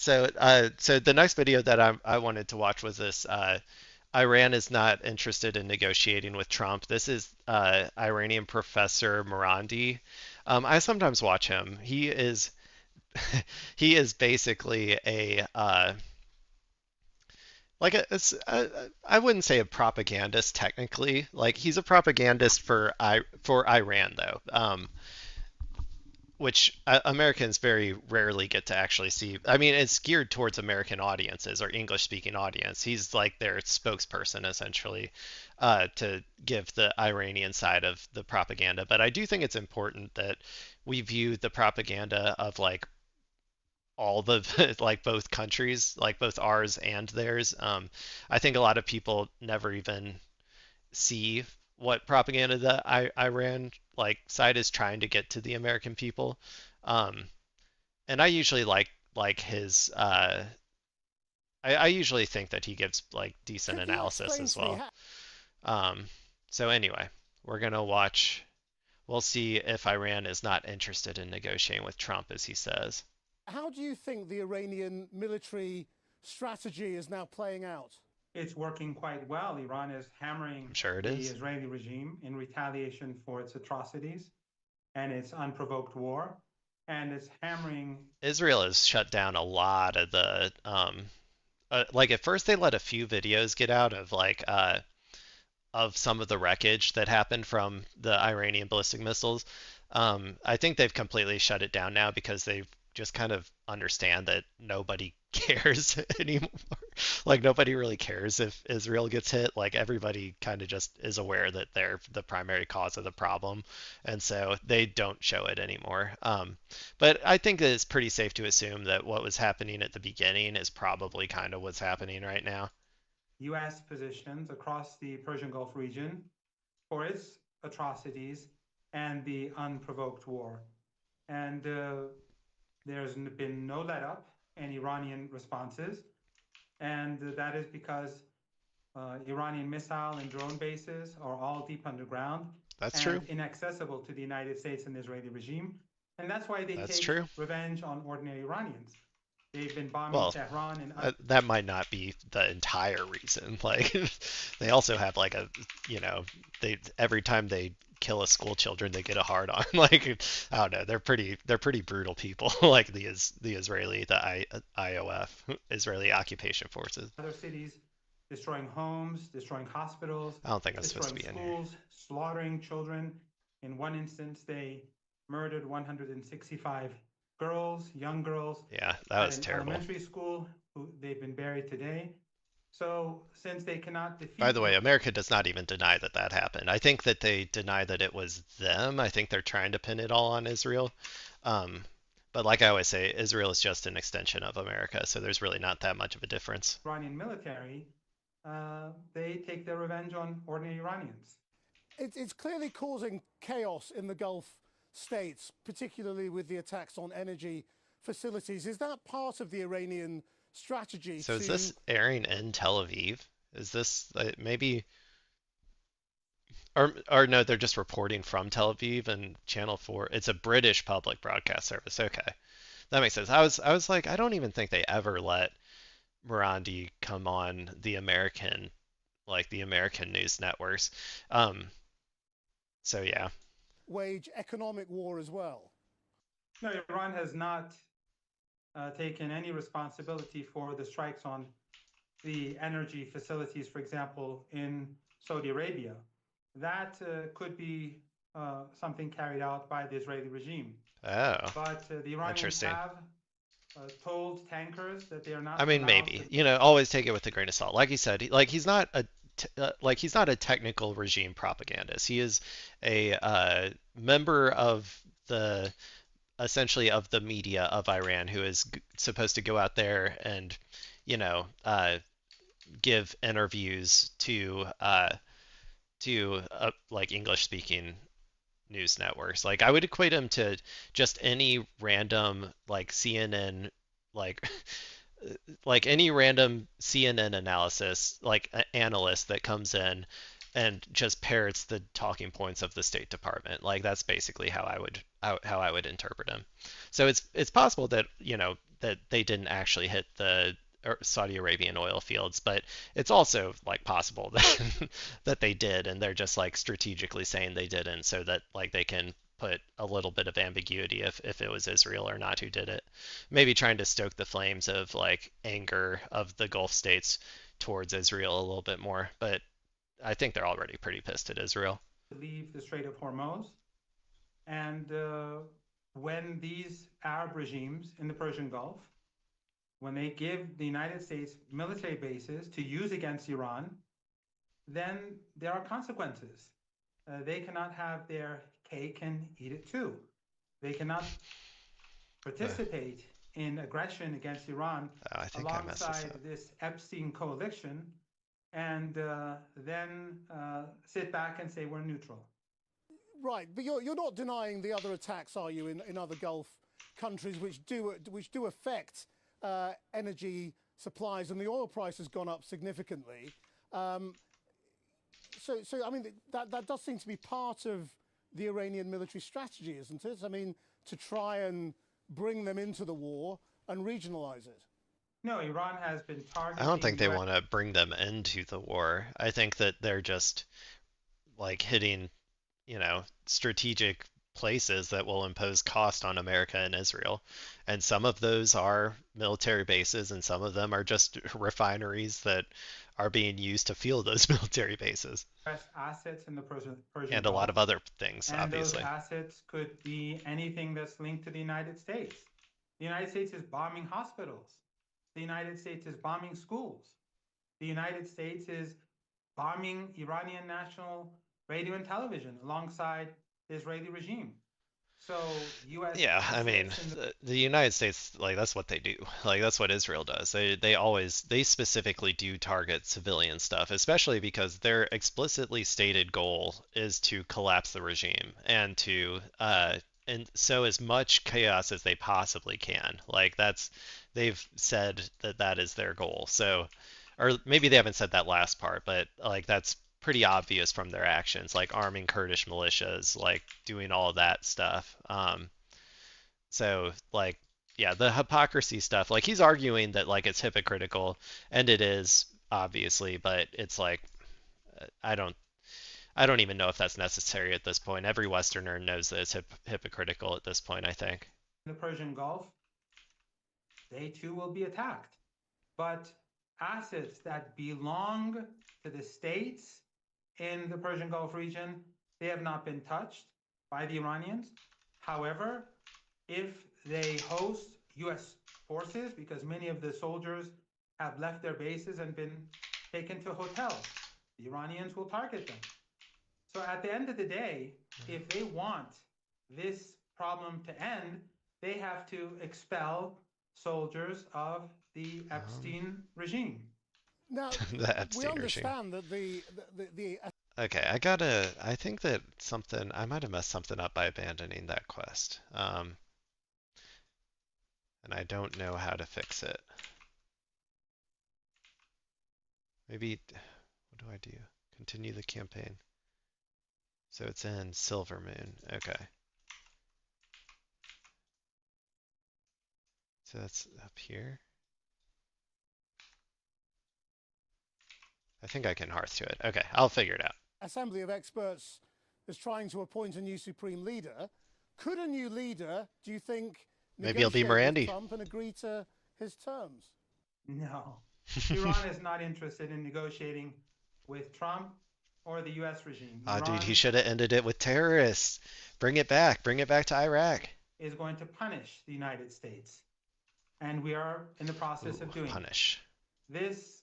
So the next video that I wanted to watch was this. Iran is not interested in negotiating with Trump. This is Iranian professor Marandi. I sometimes watch him. He is basically a like I wouldn't say a propagandist technically. Like he's a propagandist for Iran though. Which Americans very rarely get to actually see. I mean, it's geared towards American audiences or English speaking audience. He's like their spokesperson essentially to give the Iranian side of the propaganda. But I do think it's important that we view the propaganda of like all the like both countries, like both ours and theirs. I think a lot of people never even see what propaganda the Iran like side is trying to get to the American people. Um, and I usually like his I usually think that he gives like decent Could you analysis explain as to me well. Um, so anyway, we're gonna watch. We'll see if Iran is not interested in negotiating with Trump, as he says. how do you think the Iranian military strategy is now playing out? It's working quite well. Iran is hammering I'm sure it the is. Israeli regime in retaliation for its atrocities and its unprovoked war. And it's hammering. Israel has shut down a lot of the like at first they let a few videos get out of some of the wreckage that happened from the Iranian ballistic missiles. I think they've completely shut it down now because they just kind of understand that nobody cares anymore. Like nobody really cares if Israel gets hit. Like everybody kind of just is aware that they're the primary cause of the problem, and so they don't show it anymore. But I think that it's pretty safe to assume that what was happening at the beginning is probably kind of what's happening right now. US positions across the Persian Gulf region for its atrocities and the unprovoked war. And there's been no let up in Iranian responses. And that is because Iranian missile and drone bases are all deep underground That's and true. inaccessible to the United States and the Israeli regime. And that's why they That's take true. revenge on ordinary Iranians. They've been bombing Well, Tehran and that might not be the entire reason. Like, they also have like they every time they kill a school children, they get a hard on. Like, I don't know, they're pretty brutal people. Like the Israeli, IOF, Israeli Occupation Forces. other cities, destroying homes, destroying hospitals, I don't think that's supposed to destroying be in here. schools, slaughtering children. In one instance, they murdered 165 girls, young girls, Yeah, that at was an terrible. elementary school who they've been buried today. So, since they cannot By defeat the way, America does not even deny that that happened. I think that they deny that it was them. I think they're trying to pin it all on Israel. Um, but like I always say, Israel is just an extension of America, so there's really not that much of a difference. Iranian military, they take their revenge on ordinary Iranians. It's clearly causing chaos in the Gulf states, particularly with the attacks on energy facilities. Is that part of the Iranian strategy So is to? this airing in Tel Aviv? Is this maybe or no, they're just reporting from Tel Aviv and Channel 4. It's a British public broadcast service. Okay. That makes sense. I was like, I don't even think they ever let Morandi come on the American news networks. Um, so yeah. Wage economic war as well? No, Iran has not taken any responsibility for the strikes on the energy facilities, for example, in Saudi Arabia. That could be something carried out by the Israeli regime. Oh, But the Iranians interesting. have told tankers that they are I not mean, allowed maybe. to. Always take it with a grain of salt. Like he said, he's not a technical regime propagandist. He is a member of the essentially of the media of Iran who is supposed to go out there and you know give interviews to like English speaking news networks. Like I would equate him to just any random like CNN like like any random CNN analysis like analyst that comes in and just parrots the talking points of the State Department. Like that's basically how I would interpret him. So it's possible that that they didn't actually hit the Saudi Arabian oil fields, but it's also like possible that that they did, and they're just like strategically saying they didn't, so that like they can put a little bit of ambiguity if it was Israel or not who did it. Maybe trying to stoke the flames of like anger of the Gulf states towards Israel a little bit more, but I think they're already pretty pissed at Israel. Leave the Strait of Hormuz. And when these Arab regimes in the Persian Gulf, when they give the United States military bases to use against Iran, then there are consequences. They cannot have their cake and eat it too. They cannot participate in aggression against Iran I think I messed this alongside up. this Epstein coalition and then sit back and say we're neutral. Right, but you're not denying the other attacks, are you, in other Gulf countries which do affect energy supplies, and the oil price has gone up significantly. So I mean that does seem to be part of the Iranian military strategy, isn't it? I mean, to try and bring them into the war and regionalize it. No, Iran has been I don't targeting think they U.S. want to bring them into the war. I think that they're just like hitting, strategic places that will impose cost on America and Israel. And some of those are military bases, and some of them are just refineries that are being used to fuel those military bases, assets in the Persian and a lot Gulf. of other things, And those obviously. assets could be anything that's linked to the United States. The United States is bombing hospitals. The United States is bombing schools. The United States is bombing Iranian national radio and television alongside the Israeli regime. So U.S. Yeah, I mean, assets in the the United States, like that's what they do. Like that's what Israel does. They specifically do target civilian stuff, especially because their explicitly stated goal is to collapse the regime and so as much chaos as they possibly can. Like they've said that that is their goal. So, or maybe they haven't said that last part, but like that's pretty obvious from their actions, like arming Kurdish militias, like doing all of that stuff. So like yeah, the hypocrisy stuff, like he's arguing that like it's hypocritical, and it is obviously, but it's like I don't I don't even know if that's necessary at this point. Every Westerner knows that it's hypocritical at this point, I think. Persian Gulf, they too will be attacked. But assets that belong to the states in the Persian Gulf region, they have not been touched by the Iranians. However, if they host U.S. forces, because many of the soldiers have left their bases and been taken to hotels, the Iranians will target them. So at the end of the day, if they want this problem to end, they have to expel soldiers of the Epstein regime. Now, The we Epstein regime. understand that the Okay, I think that something, I might have messed something up by abandoning that quest. And I don't know how to fix it. Maybe, what do I do? Continue the campaign. So it's in Silver Moon. Okay. So that's up here. I think I can hearth to it. Okay, I'll figure it out. assembly of experts is trying to appoint a new supreme leader. Could a new leader, do you think, Maybe it'll be negotiate with Marandi. Trump and agree to his terms? No. Iran is not interested in negotiating with Trump or the U.S. regime. Oh, dude, he Iran should have ended it with terrorists. Bring it back. Bring it back to Iraq. is going to punish the United States. And we are in the process Ooh, of doing it. punish. This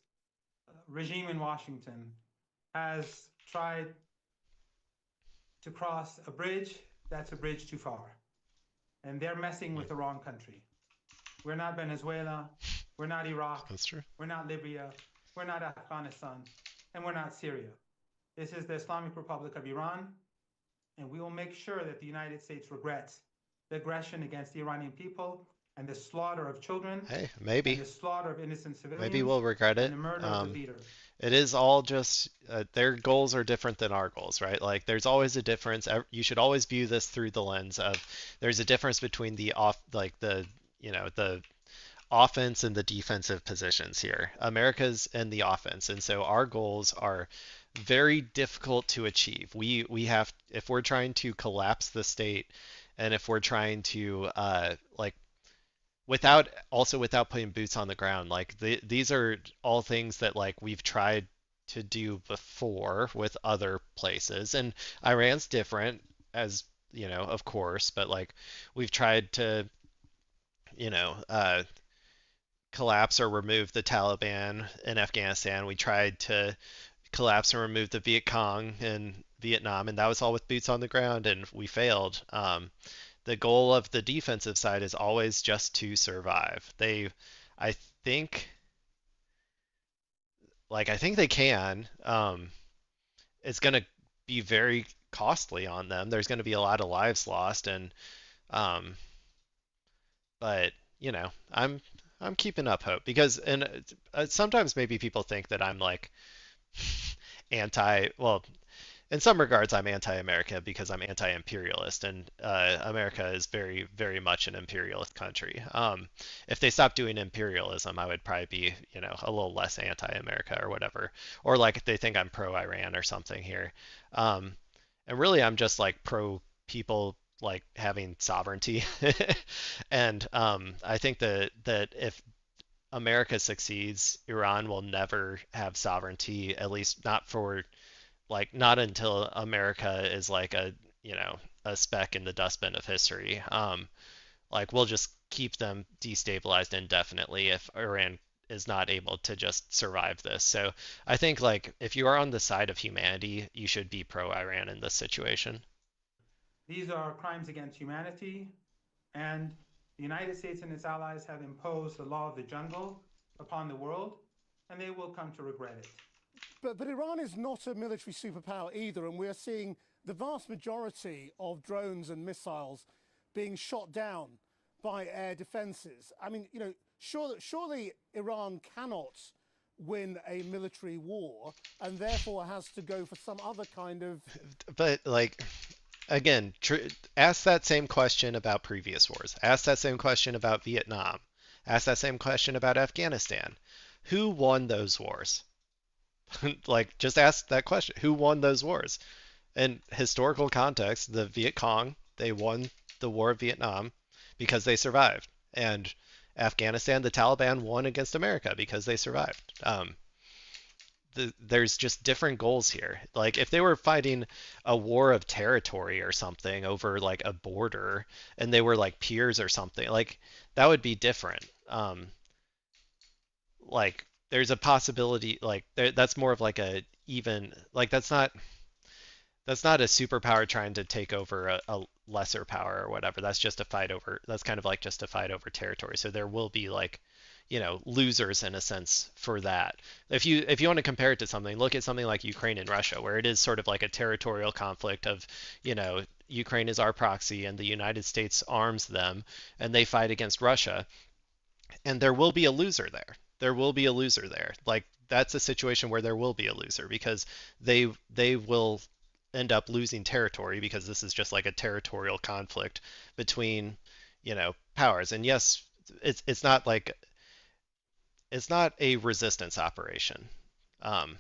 regime in Washington has tried to cross a bridge that's a bridge too far. And they're messing with the wrong country. We're not Venezuela. We're not Iraq. That's true. We're not Libya. We're not Afghanistan. And we're not Syria. This is the Islamic Republic of Iran. And we will make sure that the United States regrets the aggression against the Iranian people and the slaughter of children Hey, and maybe. the slaughter of innocent civilians Maybe we'll regret and it. the murder of the leader. It is all just their goals are different than our goals, right? Like there's always a difference. You should always view this through the lens of there's a difference between the off, like the offense and the defensive positions here. America's in the offense, and so our goals are very difficult to achieve. We have, if we're trying to collapse the state, and if we're trying to like without putting boots on the ground, like these are all things that like we've tried to do before with other places, and Iran's different, as you know, of course, but like we've tried to, you know, collapse or remove the Taliban in Afghanistan. We tried to collapse and remove the Viet Cong in Vietnam, and that was all with boots on the ground, and we failed. The goal of the defensive side is always just to survive. I think, I think they can. It's going to be very costly on them. There's going to be a lot of lives lost, and um, but you know, I'm keeping up hope because, and sometimes maybe people think that I'm like anti, well, in some regards, I'm anti-America because I'm anti-imperialist, and America is very, very much an imperialist country. If they stopped doing imperialism, I would probably be, you know, a little less anti-America or whatever, or like they think I'm pro-Iran or something here. Um, and really, I'm just like pro people like having sovereignty, and I think that if America succeeds, Iran will never have sovereignty, at least not for like not until America is like a, you know, a speck in the dustbin of history. Like we'll just keep them destabilized indefinitely if Iran is not able to just survive this. So I think like if you are on the side of humanity, you should be pro-Iran in this situation. These are crimes against humanity, and the United States and its allies have imposed the law of the jungle upon the world, and they will come to regret it. But Iran is not a military superpower either, and we're seeing the vast majority of drones and missiles being shot down by air defenses. I mean, you know, surely Iran cannot win a military war and therefore has to go for some other kind of. But like again, ask that same question about previous wars. Ask that same question about Vietnam. Ask that same question about Afghanistan. Who won those wars? Like, just ask that question. Who won those wars? In historical context, the Viet Cong, they won the War of Vietnam because they survived. And Afghanistan, the Taliban won against America because they survived. There's just different goals here. Like, if they were fighting a war of territory or something over like a border and they were like peers or something, like that would be different. Like, there's a possibility, like, that's more of like a even, like, that's not a superpower trying to take over a lesser power or whatever. That's just a fight over. That's kind of like just a fight over territory. So there will be like, you know, losers in a sense for that. If you want to compare it to something, look at something like Ukraine and Russia, where it is sort of like a territorial conflict of, you know, Ukraine is our proxy and the United States arms them and they fight against Russia, and there will be a loser there. There will be a loser there. Like that's a situation where there will be a loser because they will end up losing territory because this is just like a territorial conflict between, you know, powers. And yes, it's not like it's not a resistance operation, um,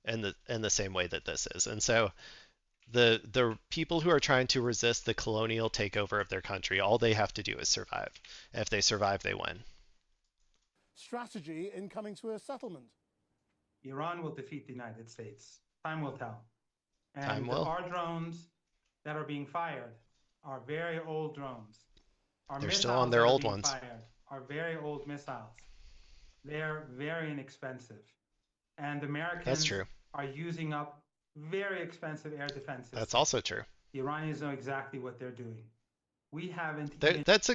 in the same way that this is. And so the people who are trying to resist the colonial takeover of their country, all they have to do is survive. If they survive, they win. Strategy in coming to a settlement. Iran will defeat the United States. Time will tell. Time And will. our drones that are being fired are very old drones. Our They're still on missiles their that are old being ones. fired are very old missiles. They're very inexpensive. And That's Americans true. are using up very expensive air defense That's systems. also true. The Iranians know exactly what they're doing. We haven't even. That's a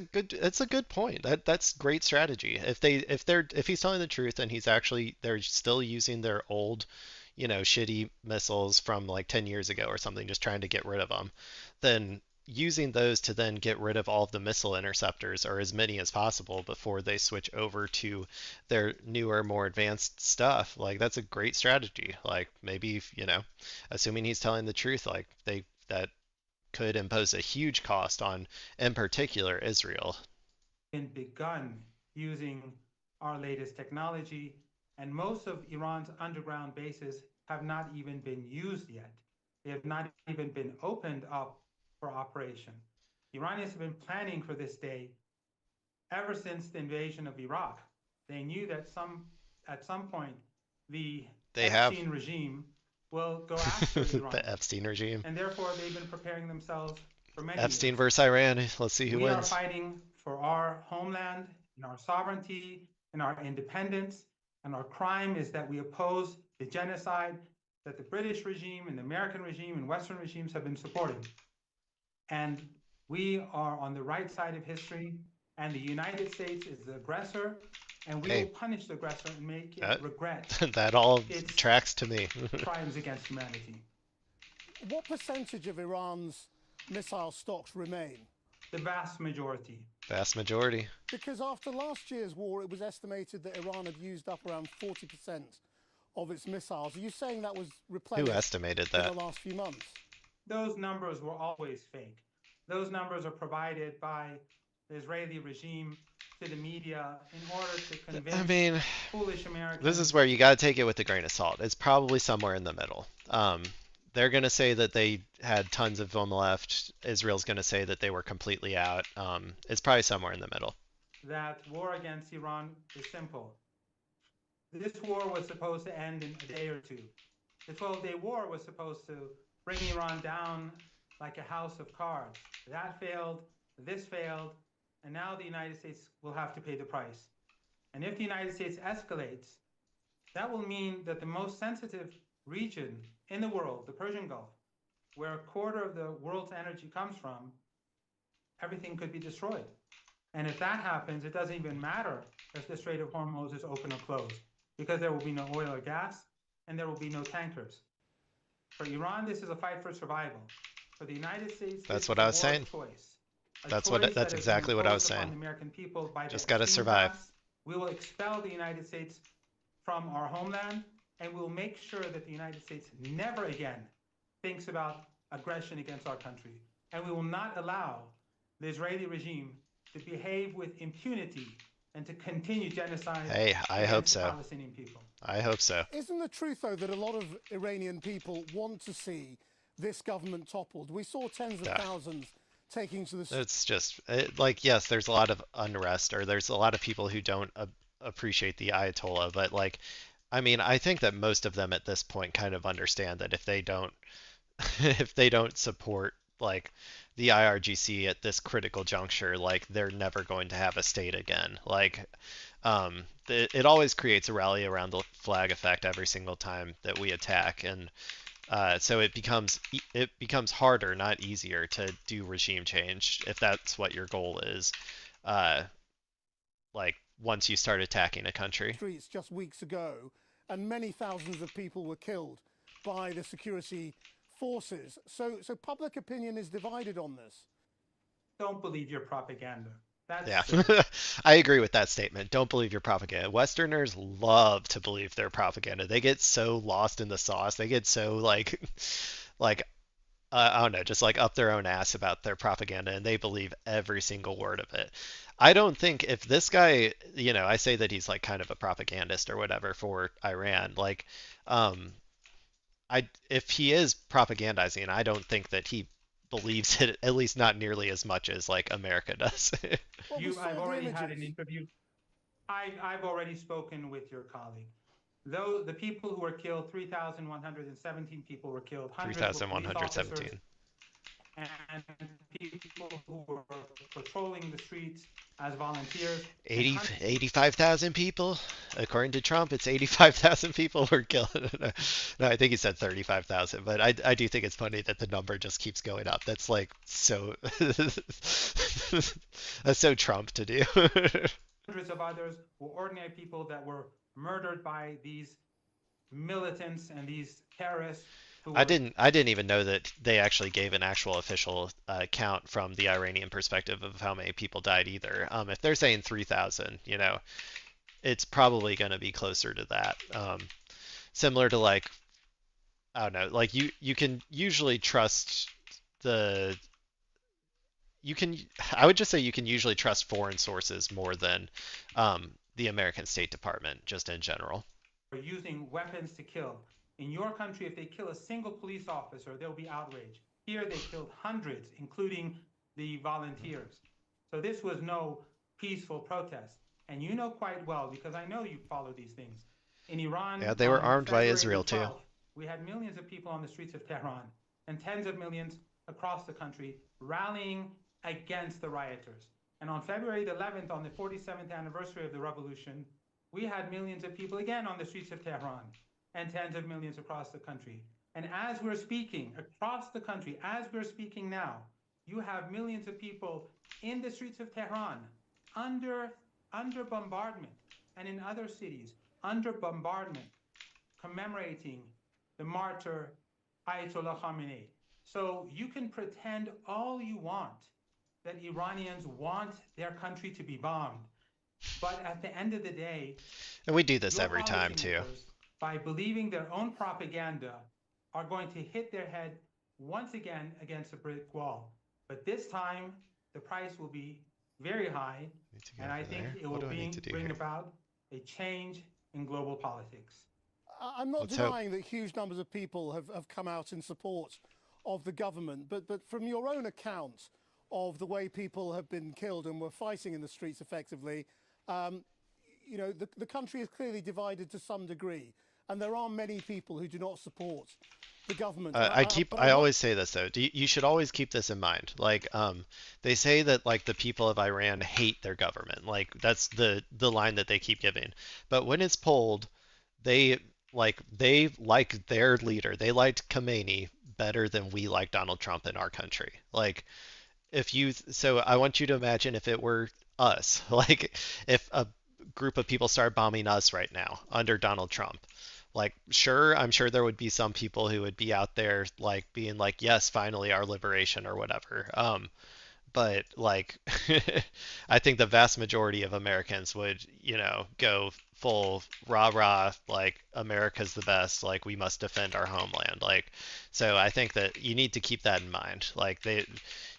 good point. That's great strategy. If he's telling the truth and they're still using their old, you know, shitty missiles from like 10 years ago or something, just trying to get rid of them, then using those to then get rid of all of the missile interceptors or as many as possible before they switch over to their newer, more advanced stuff, like that's a great strategy. Like maybe, you know, assuming he's telling the truth, like that could impose a huge cost on, in particular, Israel. Begun using our latest technology. And most of Iran's underground bases have not even been used yet. They have not even been opened up for operation. Iranians have been planning for this day ever since the invasion of Iraq. They knew that at some point the They have Epstein regime will go after the Iran, Epstein regime. and therefore they've been preparing themselves for many Epstein years. versus Iran. Let's see who We are wins. fighting for our homeland and our sovereignty and our independence, and our crime is that we oppose the genocide that the British regime and the American regime and Western regimes have been supporting. And we are on the right side of history, and the United States is the aggressor, and we will Hey, punish the aggressor and make it that regret that all its tracks to me. crimes against humanity. What percentage of Iran's missile stocks remain? The vast majority. Vast majority. Because after last year's war, it was estimated that Iran had used up around 40% of its missiles. Are you saying that was Who replenished estimated in that? the last few months? Those numbers were always fake. Those numbers are provided by the Israeli regime to the media in order to I convince mean, foolish this is Americans. where you got to take it with a grain of salt. It's probably somewhere in the middle. They're going to say that they had tons of them left. Israel's going to say that they were completely out. It's probably somewhere in the middle. That war against Iran is simple. This war was supposed to end in a day or two. The 12-day war was supposed to bring Iran down like a house of cards. That failed, this failed, and now the United States will have to pay the price. And if the United States escalates, that will mean that the most sensitive region in the world, the Persian Gulf, where a quarter of the world's energy comes from, everything could be destroyed. And if that happens, it doesn't even matter if the Strait of Hormuz is open or closed, because there will be no oil or gas, and there will be no tankers. For Iran, this is a fight for survival. For the United States, this That's is what a I was war saying. of choice. A That's choice that that's has been exactly what I was imposed upon saying. the American people by the Just got to Epstein survive. class. We will expel the United States from our homeland, and we'll make sure that the United States never again thinks about aggression against our country. And we will not allow the Israeli regime to behave with impunity and to continue genocide Hey, I hope against the so. Palestinian people. I hope so. Isn't the truth, though, that a lot of Iranian people want to see this government toppled? We saw tens of Yeah. thousands taking to the It's just like, yes, there's a lot of unrest, or there's a lot of people who don't appreciate the Ayatollah, but like, I mean, I think that most of them at this point kind of understand that if they don't if they don't support like the IRGC at this critical juncture, like they're never going to have a state again. Like, it always creates a rally around the flag effect every single time that we attack, and so it becomes harder, not easier, to do regime change if that's what your goal is. Uh, like once you start attacking a country. streets just weeks ago, and many thousands of people were killed by the security forces. So public opinion is divided on this. Don't believe your propaganda. That's Yeah, silly. I agree with that statement. Don't believe your propaganda. Westerners love to believe their propaganda. They get so lost in the sauce. They get so like I don't know, just like up their own ass about their propaganda, and they believe every single word of it. I don't think if this guy, I say that he's like kind of a propagandist or whatever for Iran, like, um, if he is propagandizing, I don't think that he believes it, at least not nearly as much as like America does. Well, we I've saw the already had an images. interview. I've already spoken with your colleague. Though the people who were killed, 3,117 people were killed, hundreds were police officers 3,117. and people who were patrolling the streets as volunteers, and 80, 85,000 people. According to Trump, it's 85,000 people were killed. No, I think he said 35,000, but I do think it's funny that the number just keeps going up. That's like so that's so Trump to do. hundreds of others were ordinary people that were murdered by these militants and these terrorists who I were. didn't I didn't even know that they actually gave an actual official count from the Iranian perspective of how many people died either. If they're saying 3,000, it's probably going to be closer to that. Similar to like, I don't know, like you can usually trust the you can I would just say you can usually trust foreign sources more than the American State Department just in general. Are using weapons to kill. In your country, if they kill a single police officer, there'll be outrage. Here, they killed hundreds, including the volunteers. So this was no peaceful protest. And you know quite well, because I know you follow these things. In Yeah, Iran, they were on armed by February the Israel too. 12th, we had millions of people on the streets of Tehran and tens of millions across the country rallying against the rioters. And on February the 11th, on the 47th anniversary of the revolution, we had millions of people again on the streets of Tehran and tens of millions across the country. And as we're speaking, across the country, as we're speaking now, you have millions of people in the streets of Tehran under, under bombardment, and in other cities under bombardment, commemorating the martyr Ayatollah Khamenei. So you can pretend all you want that Iranians want their country to be bombed. But at the end of the day, And we do this your every time too. policymakers, by believing their own propaganda, are going to hit their head once again against a brick wall. But this time, the price will be very high, Need to go and I over think there. it What will do I need to do bring here? about a change in global politics. I'm not Let's hope. denying that huge numbers of people have come out in support of the government, but from your own account of the way people have been killed and were fighting in the streets effectively, um, the country is clearly divided to some degree, and there are many people who do not support the government. But I I'm not. always say this though. You should always keep this in mind. Like, they say that like the people of Iran hate their government. Like that's the line that they keep giving. But when it's polled, they they like their leader. They liked Khomeini better than we like Donald Trump in our country. Like if you so I want you to imagine if it were us. Like if a group of people start bombing us right now under Donald Trump. Like sure, I'm sure there would be some people who would be out there like being like, yes, finally our liberation or whatever. But like I think the vast majority of Americans would, go full rah rah, like America's the best, like we must defend our homeland. Like so I think that you need to keep that in mind. Like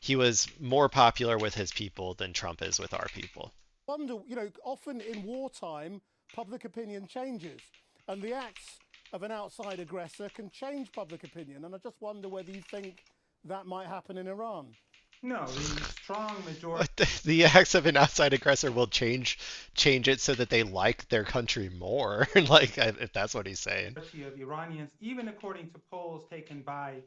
he was more popular with his people than Trump is with our people. Wonder, often in wartime, public opinion changes, and the acts of an outside aggressor can change public opinion. And I just wonder whether you think that might happen in Iran. No, the strong majority The acts of an outside aggressor will change it so that they like their country more. Like if that's what he's saying. of Iranians, even according to polls taken by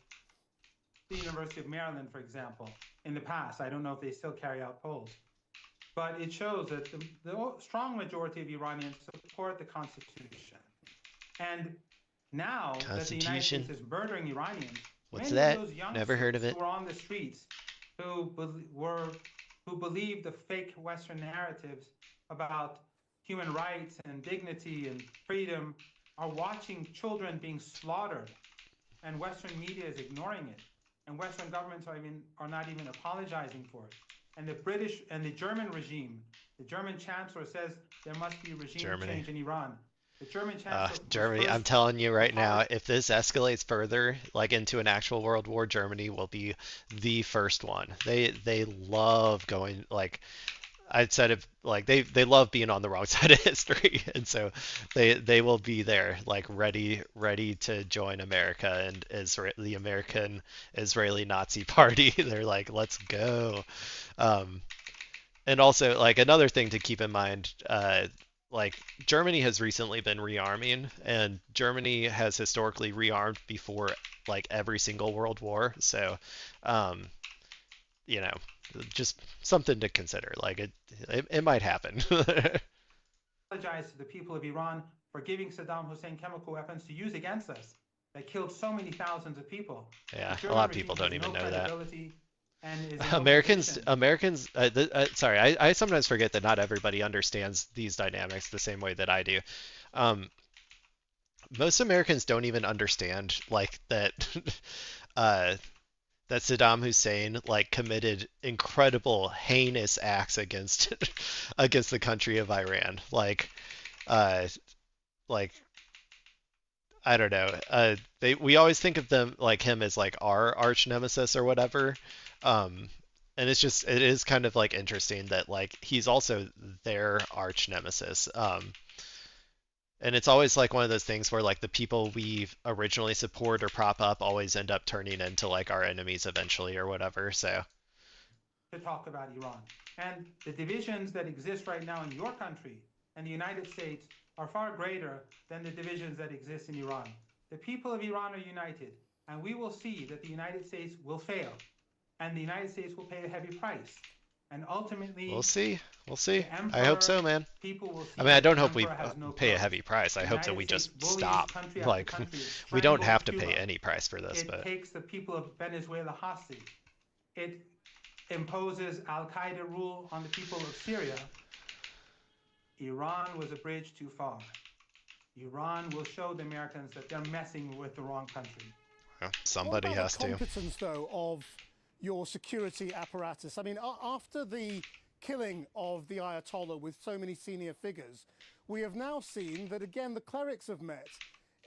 the University of Maryland, for example, in the past, I don't know if they still carry out polls, but it shows that the strong majority of Iranians support the Constitution. And now that the United Constitution. States is murdering Iranians, What's many of that? those Never heard of youngsters it. who are on the streets who believe the fake Western narratives about human rights and dignity and freedom are watching children being slaughtered, and Western media is ignoring it, and Western governments are not even apologizing for it. And the British and the German regime, the German chancellor says there must be regime Germany. change in Iran. The German chancellor was Germany, I'm first telling you right now, hard. if this escalates further, like into an actual world war, Germany will be the first one. They love going like I said if like they love being on the wrong side of history, and so they will be there like ready to join America and the American Israeli Nazi Party. They're like, let's go. Um, and also, like another thing to keep in mind, like Germany has recently been rearming, and Germany has historically rearmed before like every single world war. So, um, you know, just something to consider. Like it might happen. Apologize to the people of Iran for giving Saddam Hussein chemical weapons to use against us that killed so many thousands of people. The Yeah, a German lot of people regime don't has even no know that. credibility and is in no Americans, position. Americans. Sorry, I sometimes forget that not everybody understands these dynamics the same way that I do. Um, Most Americans don't even understand like that uh that Saddam Hussein like committed incredible heinous acts against against the country of Iran. Uh like I don't know. We always think of them like him as like our arch nemesis or whatever. Um And it is kind of like interesting that like he's also their arch nemesis. And it's always like one of those things where like the people we originally support or prop up always end up turning into like our enemies eventually or whatever. So To talk about Iran. And the divisions that exist right now in your country and the United States are far greater than the divisions that exist in Iran. The people of Iran are united, and we will see that the United States will fail, and the United States will pay a heavy price. And we'll ultimately, see. We'll see. the I hope emperor, so, man. people will I see mean, I that don't the hope we emperor has no pay a clothes. heavy price. I The hope that United we States just bullies stop. country after Like, country. It we don't strangles have to pay Cuba. any price for this, It but takes the people of Venezuela hostage. It imposes Al Qaeda rule on the people of Syria. Iran was a bridge too far. Iran will show the Americans that they're messing with the wrong country. well, What somebody about the has to. competence, though, of your security apparatus? I mean, after the killing of the Ayatollah with so many senior figures, we have now seen that, again, the clerics have met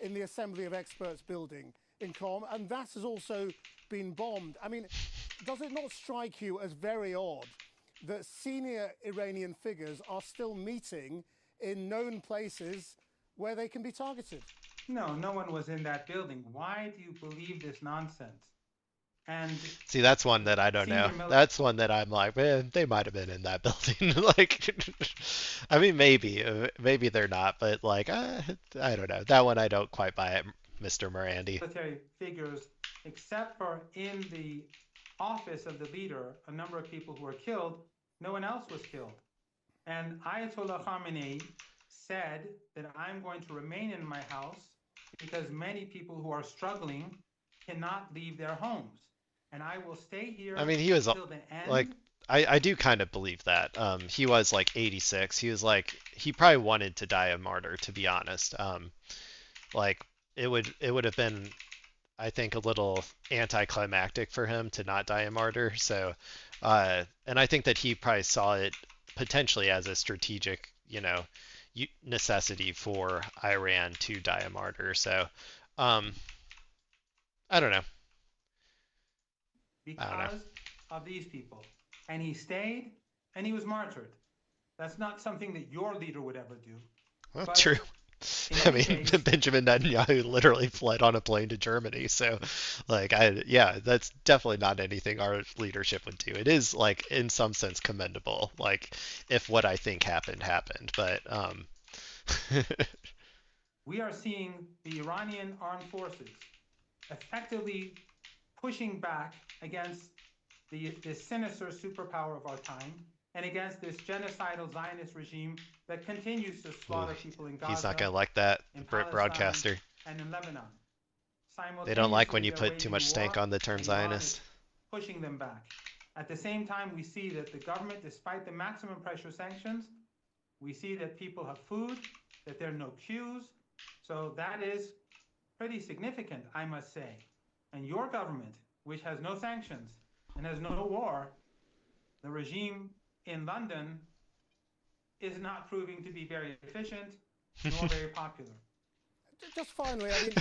in the Assembly of Experts building in Qom, and that has also been bombed. I mean, does it not strike you as very odd that senior Iranian figures are still meeting in known places where they can be targeted? No, no one was in that building. Why do you believe this nonsense? And See, that's one that I don't know. senior military. That's one that I'm like, man, they might have been in that building. Like, I mean, maybe they're not, but like, I don't know. That one I don't quite buy it, Mr. Marandi. Military figures, except for in the office of the leader, a number of people who were killed, no one else was killed. And Ayatollah Khamenei said that I'm going to remain in my house because many people who are struggling cannot leave their homes. And I will stay here I mean, he was till the like, end. I do kind of believe that. He was like 86. He was like, he probably wanted to die a martyr, to be honest. Like, it would have been, I think, a little anticlimactic for him to not die a martyr. So, and I think that he probably saw it potentially as a strategic, necessity for Iran to die a martyr. So, um, I don't know. I don't know. Because of these people. And he stayed and he was martyred. That's not something that your leader would ever do. Well, But true. in I any mean, case, Benjamin Netanyahu literally fled on a plane to Germany. So, like, yeah, that's definitely not anything our leadership would do. It is, like, in some sense commendable, like, if what I think happened happened. But, we are seeing the Iranian armed forces effectively pushing back against this sinister superpower of our time and against this genocidal Zionist regime that continues to ooh, slaughter people in he's not Gaza, gonna like that, in Brit Palestine, broadcaster. and in Lebanon. They don't like when Simultaneously, you they're put too waging much stank war, on the term and Iran is Zionist. pushing them back. At the same time, we see that the government, despite the maximum pressure sanctions, we see that people have food, that there are no queues. So that is pretty significant, I must say. And your government, which has no sanctions and has no war, the regime in London is not proving to be very efficient nor very popular. Just finally, I mean,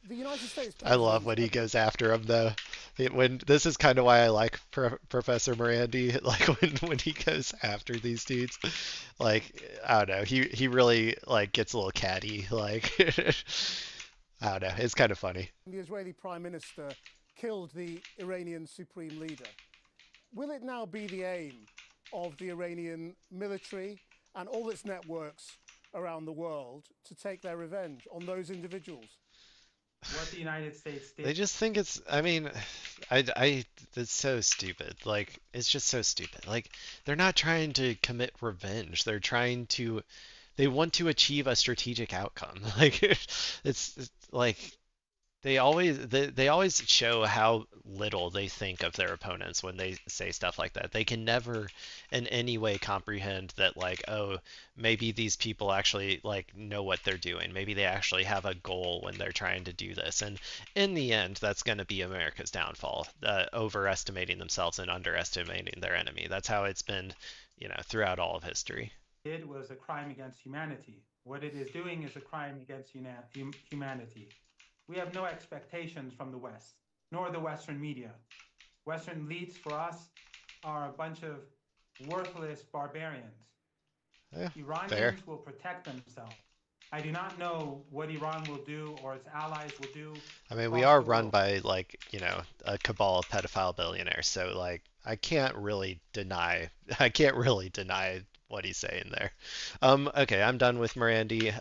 the United States I love president. when he goes after him though. When this is kind of why I like Professor Morandi, like when he goes after these dudes, like I don't know, he really like gets a little catty, like I don't know, it's kind of funny. The Israeli Prime Minister killed the Iranian supreme leader. Will it now be the aim of the Iranian military and all its networks around the world to take their revenge on those individuals? What the United States They did. just think it's, I mean, it's so stupid. Like, it's just so stupid. Like, they're not trying to commit revenge. They want to achieve a strategic outcome. Like, it's like they always show how little they think of their opponents when they say stuff like that. They can never in any way comprehend that like, oh, maybe these people actually like know what they're doing. Maybe they actually have a goal when they're trying to do this. And in the end, that's going to be America's downfall, overestimating themselves and underestimating their enemy. That's how it's been, throughout all of history. Did was a crime against humanity. What it is doing is a crime against humanity. We have no expectations from the West, nor the Western media. Western elites for us are a bunch of worthless barbarians. Yeah, fair. Iranians will protect themselves. I do not know what Iran will do or its allies will do I mean, we across are the run world. by like, a cabal of pedophile billionaires, so like I can't really deny what he's saying there. Okay, I'm done with Morandi.